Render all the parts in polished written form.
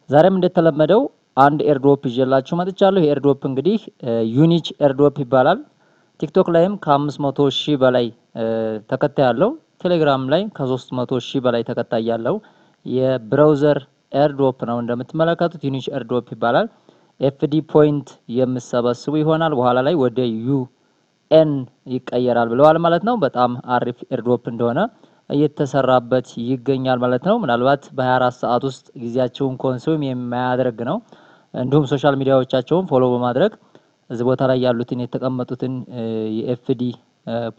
ዛሬም እንደተለመደው አንድ ኤርድሮፕ ይዤላችሁ መጥቻለሁ። ኤርድሮፕ እንግዲህ ዩኒች ኤርድሮፕ ይባላል። ቲክቶክ ላይም ከ500,000 በላይ ተከታይ ያለው፣ ቴሌግራም ላይ ከ300,000 በላይ ተከታይ ያለው የብራውዘር ኤርድሮፕ ነው። እንደምትመለከቱት ዩኒች ኤርድሮፕ ይባላል። ኤፍዲ ፖይንት የምሰበስቡ ይሆናል። በኋላ ላይ ወደ ዩኤን ይቀየራል ብለዋል ማለት ነው። በጣም አሪፍ ኤርድሮፕ እንደሆነ እየተሰራበት ይገኛል ማለት ነው። ምናልባት በ24 ሰዓት ውስጥ ጊዜያቸውን ኮንሱም የማያደርግ ነው። እንዲሁም ሶሻል ሚዲያዎቻቸውን ፎሎ በማድረግ እዚህ ቦታ ላይ ያሉትን የተቀመጡትን የኤፍዲ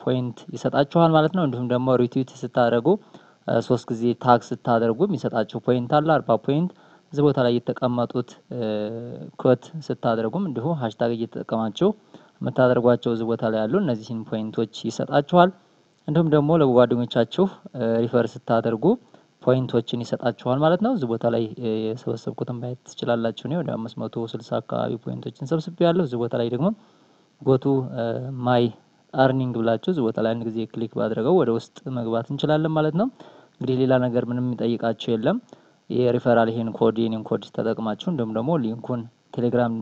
ፖይንት ይሰጣችኋል ማለት ነው። እንዲሁም ደግሞ ሪትዊት ስታደርጉ 3 ጊዜ ታግ ስታደርጉ የሚሰጣችሁ ፖይንት አለ 40 ፖይንት። እዚህ ቦታ ላይ የተቀመጡት ኮት ስታደርጉም እንዲሁ ሃሽታግ እየተጠቀማችሁ የምታደርጓቸው እዚህ ቦታ ላይ ያሉ እነዚህን ፖይንቶች ይሰጣችኋል። እንዲሁም ደግሞ ለጓደኞቻችሁ ሪፈር ስታደርጉ ፖይንቶችን ይሰጣችኋል ማለት ነው። እዚህ ቦታ ላይ የሰበሰብኩትን ማየት ትችላላችሁ። ነው ወደ 560 አካባቢ ፖይንቶችን ሰብስቤያለሁ። እዚህ ቦታ ላይ ደግሞ ጎቱ ማይ አርኒንግ ብላችሁ እዚህ ቦታ ላይ አንድ ጊዜ ክሊክ ባድርገው ወደ ውስጥ መግባት እንችላለን ማለት ነው። እንግዲህ ሌላ ነገር ምንም የሚጠይቃችሁ የለም። የሪፈራል ይሄን ኮድ ተጠቅማችሁ እንዲሁም ደግሞ ሊንኩን ቴሌግራም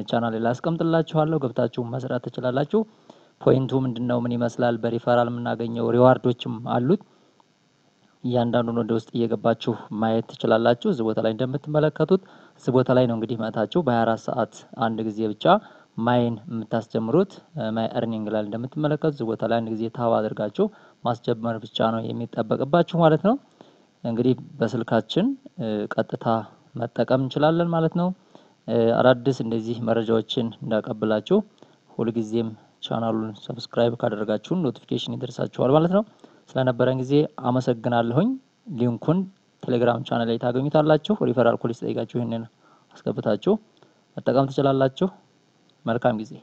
ቻናል ላይ አስቀምጥላችኋለሁ ገብታችሁ መስራት ትችላላችሁ። ፖይንቱ ምንድነው? ምን ይመስላል? በሪፈራል የምናገኘው ሪዋርዶችም አሉት። እያንዳንዱን ወደ ውስጥ እየገባችሁ ማየት ትችላላችሁ። እዚህ ቦታ ላይ እንደምትመለከቱት እዚህ ቦታ ላይ ነው እንግዲህ መታችሁ በ24 ሰዓት አንድ ጊዜ ብቻ ማይን የምታስጀምሩት። ማይ አርኒንግ ላይ እንደምትመለከቱት እዚህ ቦታ ላይ አንድ ጊዜ ታብ አድርጋችሁ ማስጀመር ብቻ ነው የሚጠበቅባችሁ ማለት ነው። እንግዲህ በስልካችን ቀጥታ መጠቀም እንችላለን ማለት ነው። አዳዲስ እንደዚህ መረጃዎችን እንዳቀብላችሁ ሁልጊዜም ቻናሉን ሰብስክራይብ ካደረጋችሁ ኖቲፊኬሽን ይደርሳችኋል ማለት ነው። ስለነበረን ጊዜ አመሰግናለሁኝ። ሊንኩን ቴሌግራም ቻናል ላይ ታገኙታላችሁ። ሪፈራል ኮድ ሲጠይቃችሁ ይሄንን አስገብታችሁ መጠቀም ትችላላችሁ። መልካም ጊዜ